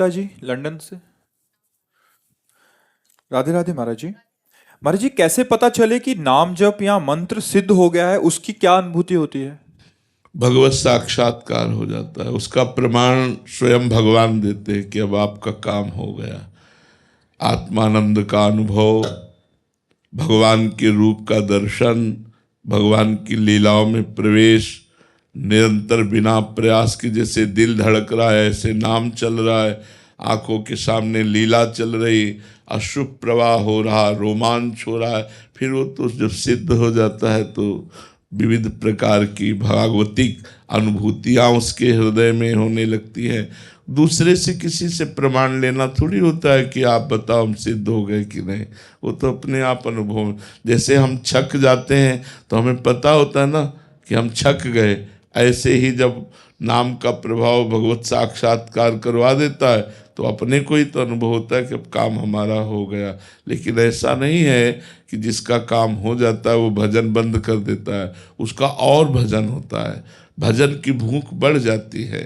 गीता जी London से। राधे राधे महाराज जी। महाराज जी, कैसे पता चले कि नाम जप या मंत्र सिद्ध हो गया है? उसकी क्या अनुभूति होती है? भगवत साक्षात्कार हो जाता है। उसका प्रमाण स्वयं भगवान देते हैं कि अब आपका काम हो गया। आत्मानंद का अनुभव, भगवान के रूप का दर्शन, भगवान की लीलाओं में प्रवेश, निरंतर बिना प्रयास के जैसे दिल धड़क रहा है ऐसे नाम चल रहा है, आंखों के सामने लीला चल रही, अश्रु प्रवाह हो रहा, रोमांच हो रहा है। फिर वो तो जब सिद्ध हो जाता है तो विविध प्रकार की भागवतिक अनुभूतियाँ उसके हृदय में होने लगती हैं। दूसरे से किसी से प्रमाण लेना थोड़ी होता है कि आप बताओ हम सिद्ध हो गए कि नहीं। वो तो अपने आप अनुभव, जैसे हम छक जाते हैं तो हमें पता होता है ना कि हम छक गए, ऐसे ही जब नाम का प्रभाव भगवत साक्षात्कार करवा देता है तो अपने को ही तो अनुभव होता है कि अब काम हमारा हो गया। लेकिन ऐसा नहीं है कि जिसका काम हो जाता है वो भजन बंद कर देता है, उसका और भजन होता है। भजन की भूख बढ़ जाती है,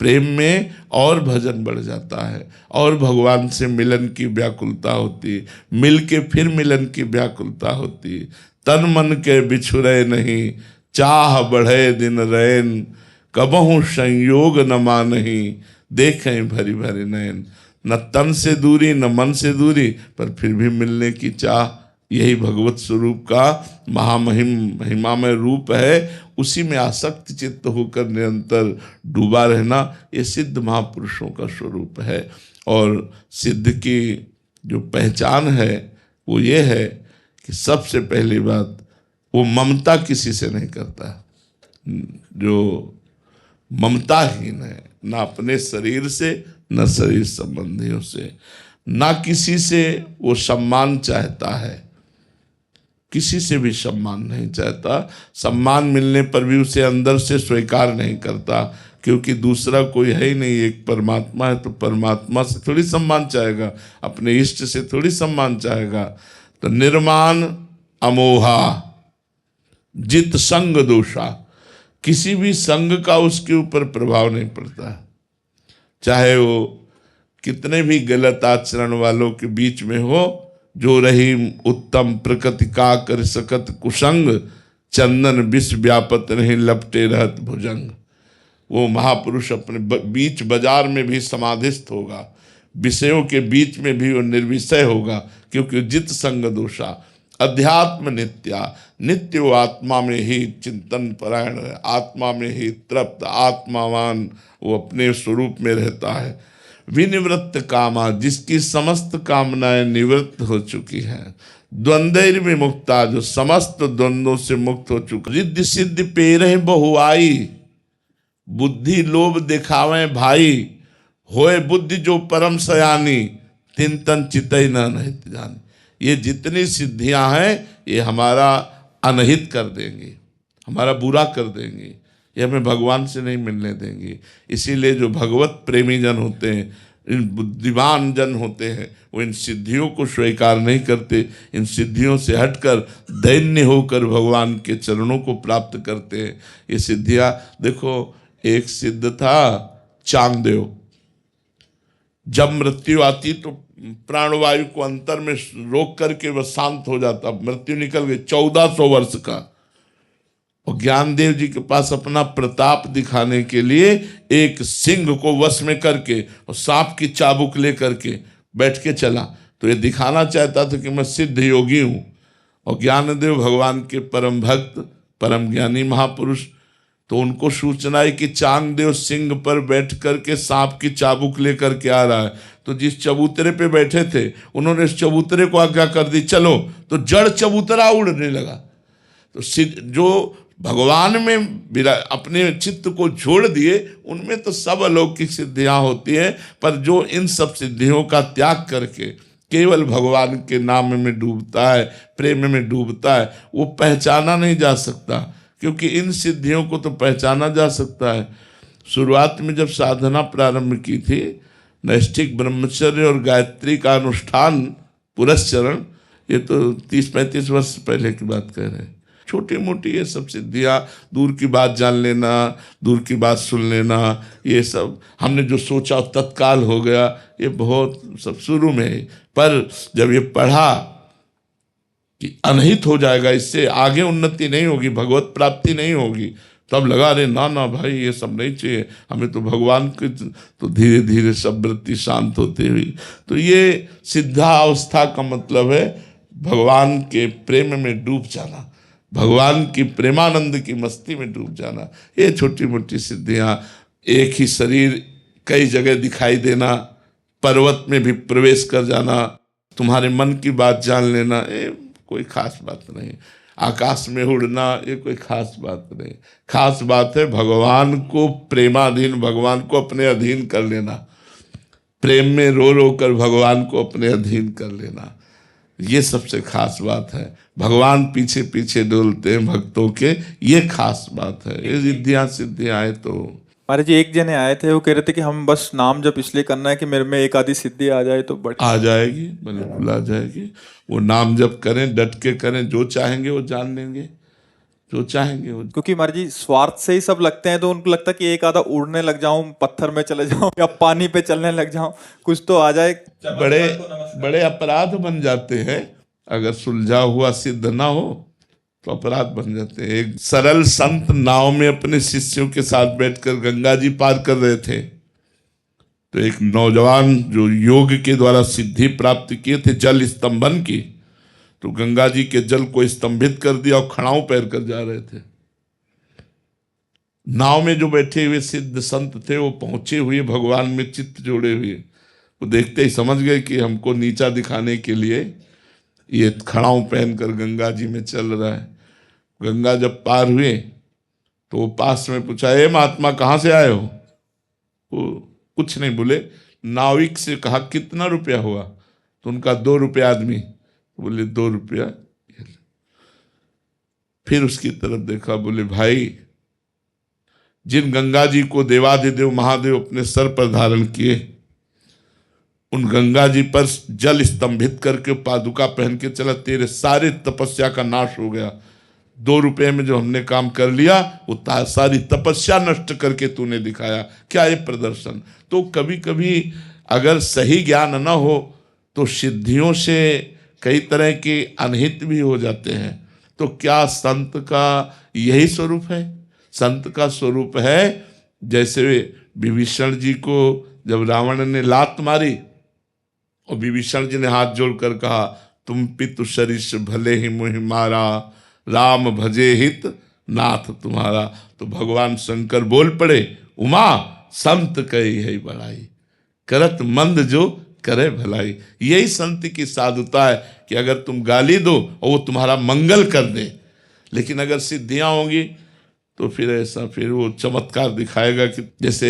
प्रेम में और भजन बढ़ जाता है, और भगवान से मिलन की व्याकुलता होती है, मिल के फिर मिलन की व्याकुलता होती है। तन मन के बिछुरे नहीं, चाह बढ़े दिन रैन, कबहू संयोग न मानही, देखें भरी भरी नयन। न तन से दूरी न मन से दूरी, पर फिर भी मिलने की चाह। यही भगवत स्वरूप का महिमामय रूप है। उसी में आसक्त चित्त होकर निरंतर डूबा रहना, ये सिद्ध महापुरुषों का स्वरूप है। और सिद्ध की जो पहचान है वो ये है कि सबसे पहली बात, वो ममता किसी से नहीं करता। जो ममताहीन है, ना अपने शरीर से, न शरीर संबंधियों से, ना किसी से वो सम्मान चाहता है, किसी से भी सम्मान नहीं चाहता। सम्मान मिलने पर भी उसे अंदर से स्वीकार नहीं करता, क्योंकि दूसरा कोई है ही नहीं, एक परमात्मा है। तो परमात्मा से थोड़ी सम्मान चाहेगा, अपने इष्ट से थोड़ी सम्मान चाहेगा। तो निर्माण अमोहा जित संग दोषा, किसी भी संग का उसके ऊपर प्रभाव नहीं पड़ता। चाहे वो कितने भी गलत आचरण वालों के बीच में हो, जो रही उत्तम प्रकृति का कर सकत कुसंग, चंदन विष व्यापत नहीं लपटे रहत भुजंग। वो महापुरुष अपने बीच बाजार में भी समाधिस्थ होगा, विषयों के बीच में भी वो निर्विषय होगा, क्योंकि जित संग दोषा। अध्यात्म नित्या, नित्य वो आत्मा में ही चिंतन परायण है, आत्मा में ही तृप्त, आत्मावान, वो अपने स्वरूप में रहता है। विनिवृत्त कामा, जिसकी समस्त कामनाएं निवृत्त हो चुकी हैं। द्वंद्व विमुक्ता, जो समस्त द्वंद्वों से मुक्त हो चुका। रिद्धि सिद्धि पेरह बहुआई, बुद्धि लोभ दिखावे भाई, होए बुद्धि जो परम सयानी, तिन तन चितई न अनहित जानी। ये जितनी सिद्धियां हैं ये हमारा अनहित कर देंगी, हमारा बुरा कर देंगी, ये हमें भगवान से नहीं मिलने देंगी। इसीलिए जो भगवत प्रेमी जन होते हैं, इन बुद्धिमान जन होते हैं, वो इन सिद्धियों को स्वीकार नहीं करते। इन सिद्धियों से हटकर दैन्य होकर भगवान के चरणों को प्राप्त करते हैं। ये सिद्धियां देखो, एक सिद्ध था चांगदेव। जब मृत्यु आती तो प्राणवायु को अंतर में रोक करके वह शांत हो जाता। मृत्यु निकल गई, 1400 वर्ष का। और ज्ञानदेव जी के पास अपना प्रताप दिखाने के लिए एक सिंह को वश में करके और सांप की चाबुक ले करके बैठ के चला। तो ये दिखाना चाहता था कि मैं सिद्ध योगी हूँ। और ज्ञानदेव भगवान के परम भक्त, परम ज्ञानी महापुरुष, तो उनको सूचना है कि चांगदेव सिंह पर बैठ करके सांप की चाबुक लेकर के आ रहा है। तो जिस चबूतरे पे बैठे थे उन्होंने इस चबूतरे को आज्ञा कर दी, चलो। तो जड़ चबूतरा उड़ने लगा। तो जो भगवान में अपने चित्त को जोड़ दिए, उनमें तो सब अलौकिक सिद्धियां होती हैं। पर जो इन सब सिद्धियों का त्याग करके केवल भगवान के नाम में डूबता है, प्रेम में डूबता है, वो पहचाना नहीं जा सकता। क्योंकि इन सिद्धियों को तो पहचाना जा सकता है। शुरुआत में जब साधना प्रारंभ की थी, नैष्ठिक ब्रह्मचर्य और गायत्री का अनुष्ठान पुरस्चरण, ये तो 30-35 वर्ष पहले की बात कह रहे हैं। छोटी मोटी ये सब सिद्धियाँ, दूर की बात जान लेना, दूर की बात सुन लेना, ये सब हमने जो सोचा तत्काल हो गया, ये बहुत सब शुरू में है। पर जब ये पढ़ा कि अनहित हो जाएगा, इससे आगे उन्नति नहीं होगी, भगवत प्राप्ति नहीं होगी, तब लगा अरे ना ना भाई ये सब नहीं चाहिए हमें, तो भगवान की। तो धीरे धीरे सब वृत्ति शांत होती हुई, तो ये सिद्धावस्था का मतलब है भगवान के प्रेम में डूब जाना, भगवान की प्रेमानंद की मस्ती में डूब जाना। ये छोटी मोटी सिद्धियाँ, एक ही शरीर कई जगह दिखाई देना, पर्वत में भी प्रवेश कर जाना, तुम्हारे मन की बात जान लेना, ये कोई खास बात नहीं। आकाश में उड़ना, ये कोई खास बात नहीं। खास बात है भगवान को प्रेमाधीन, भगवान को अपने अधीन कर लेना, प्रेम में रो रो कर भगवान को अपने अधीन कर लेना, ये सबसे खास बात है। भगवान पीछे पीछे डोलते हैं भक्तों के, ये खास बात है। ये सिद्धियाँ सिद्धियाँ आए तो महाराज जी एक जने आए थे, वो कह रहे थे कि हम बस नाम जप इसलिए करना है कि मेरे में एक आधी सिद्धि आ जाए तो बट आ जाएगी, बिल्कुल आ जाएगी। वो नाम जप करें, डट के करें, जो चाहेंगे वो जान लेंगे, जो चाहेंगे वो। क्योंकि महाराज जी स्वार्थ से ही सब लगते हैं, तो उनको लगता है कि एक आधा उड़ने लग जाऊं, पत्थर में चले जाऊं या पानी पे चलने लग जाऊं, कुछ तो आ जाए। बड़े बड़े अपराध बन जाते हैं अगर सुलझा हुआ सिद्ध ना हो, तो अपराध बन जाते हैं। एक सरल संत नाव में अपने शिष्यों के साथ बैठकर गंगा जी पार कर रहे थे, तो एक नौजवान जो योग के द्वारा सिद्धि प्राप्त किए थे जल स्तंभन की, तो गंगा जी के जल को स्तंभित कर दिया और खड़ाऊ पैर कर जा रहे थे। नाव में जो बैठे हुए सिद्ध संत थे वो पहुंचे हुए भगवान में चित्त जोड़े हुए, वो देखते ही समझ गए कि हमको नीचा दिखाने के लिए ये खड़ाऊ पहनकर गंगा जी में चल रहा है। गंगा जब पार हुए तो वो पास में पूछा, ए महात्मा कहाँ से आए हो? वो कुछ नहीं बोले। नाविक से कहा कितना रुपया हुआ? तो उनका 2 रुपया आदमी। बोले 2 रुपया। फिर उसकी तरफ देखा, बोले भाई जिन गंगा जी को देवाधिदेव महादेव अपने सर पर धारण किए, उन गंगा जी पर जल स्तंभित करके पादुका पहन के चला, तेरे सारे तपस्या का नाश हो गया। 2 रुपये में जो हमने काम कर लिया वो सारी तपस्या नष्ट करके तूने दिखाया। क्या ये प्रदर्शन? तो कभी कभी अगर सही ज्ञान न हो तो सिद्धियों से कई तरह के अनहित भी हो जाते हैं। तो क्या संत का यही स्वरूप है? संत का स्वरूप है जैसे विभीषण जी को जब रावण ने लात मारी और विभीषण जी ने हाथ जोड़कर कहा, तुम पितु सरिस भले ही मुहि मारा, राम भजे हित नाथ तुम्हारा। तो भगवान शंकर बोल पड़े, उमा संत कही है बड़ाई, करत मंद जो करे भलाई। यही संत की साधुता है कि अगर तुम गाली दो और वो तुम्हारा मंगल कर दे, लेकिन अगर सिद्धियां होंगी तो फिर ऐसा, फिर वो चमत्कार दिखाएगा कि जैसे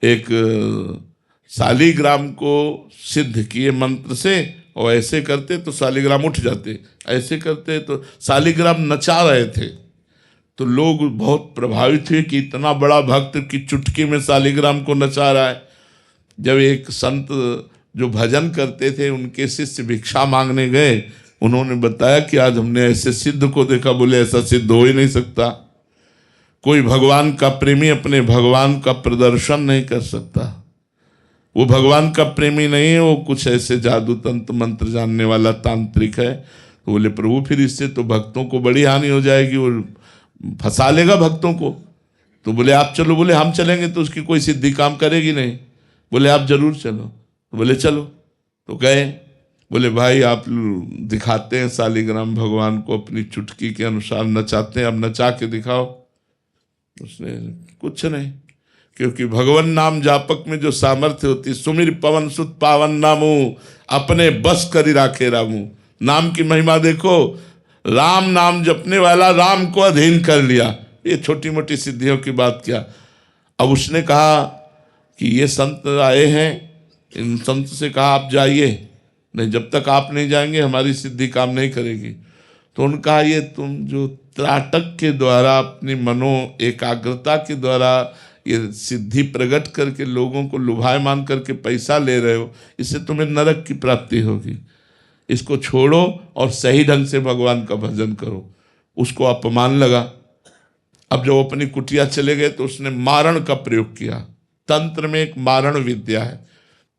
एक शालिग्राम को सिद्ध किए मंत्र से, और ऐसे करते तो शालिग्राम उठ जाते, ऐसे करते तो शालिग्राम नचा रहे थे, तो लोग बहुत प्रभावित हुए कि इतना बड़ा भक्त की चुटकी में शालिग्राम को नचा रहा है। जब एक संत जो भजन करते थे उनके शिष्य भिक्षा मांगने गए, उन्होंने बताया कि आज हमने ऐसे सिद्ध को देखा। बोले ऐसा सिद्ध हो ही नहीं सकता, कोई भगवान का प्रेमी अपने भगवान का प्रदर्शन नहीं कर सकता। वो भगवान का प्रेमी नहीं है, वो कुछ ऐसे जादू तंत्र मंत्र जानने वाला तांत्रिक है। तो बोले प्रभु फिर इससे तो भक्तों को बड़ी हानि हो जाएगी, वो फंसा लेगा भक्तों को। तो बोले आप चलो। बोले हम चलेंगे तो उसकी कोई सिद्धि काम करेगी नहीं। बोले आप जरूर चलो। तो बोले चलो। तो गए। बोले भाई आप दिखाते हैं शालिग्राम भगवान को अपनी चुटकी के अनुसार नचाते हैं, अब नचा के दिखाओ। उसने कुछ नहीं, क्योंकि भगवान नाम जापक में जो सामर्थ्य होती, सुमिर पवन सुत पावन नामू, अपने बस करी राखे रामू। नाम की महिमा देखो, राम नाम जपने वाला राम को अधीन कर लिया। ये छोटी मोटी सिद्धियों की बात क्या। अब उसने कहा कि ये संत आए हैं, इन संत से कहा आप जाइए। नहीं, जब तक आप नहीं जाएंगे हमारी सिद्धि काम नहीं करेगी। तो उन्होंने कहा ये तुम जो त्राटक के द्वारा अपनी मनो एकाग्रता के द्वारा ये सिद्धि प्रकट करके लोगों को लुभायमान करके पैसा ले रहे हो, इससे तुम्हें नरक की प्राप्ति होगी। इसको छोड़ो और सही ढंग से भगवान का भजन करो। उसको अपमान लगा। अब जब अपनी कुटिया चले गए तो उसने मारण का प्रयोग किया। तंत्र में एक मारण विद्या है,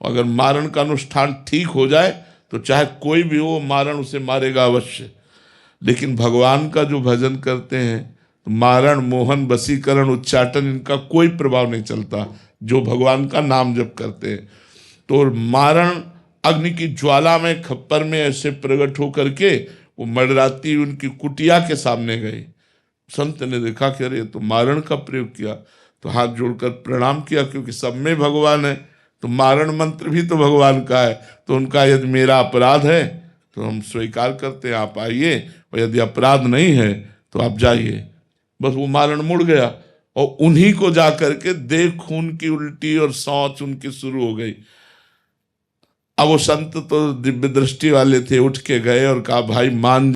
अगर मारण का अनुष्ठान ठीक हो जाए तो चाहे कोई भी हो मारण उसे मारेगा अवश्य। लेकिन भगवान का जो भजन करते हैं तो मारण, मोहन, वशीकरण, उच्चाटन इनका कोई प्रभाव नहीं चलता, जो भगवान का नाम जप करते हैं। तो मारण अग्नि की ज्वाला में, खप्पर में ऐसे प्रकट होकर के वो मडराती उनकी कुटिया के सामने गई। संत ने देखा कि अरे तो मारण का प्रयोग किया, तो हाथ जोड़कर प्रणाम किया, क्योंकि सब में भगवान है तो मारण मंत्र भी तो भगवान का है। तो उनका यदि मेरा अपराध है तो हम स्वीकार करते हैं, आप आइए, और यदि अपराध नहीं है तो आप जाइए। बस वो मारण मुड़ गया और उन्हीं को जा करके देख खून की उल्टी और शौच उनकी शुरू हो गई। अब वो संत तो दिव्य दृष्टि वाले थे, उठ के गए और कहा भाई मान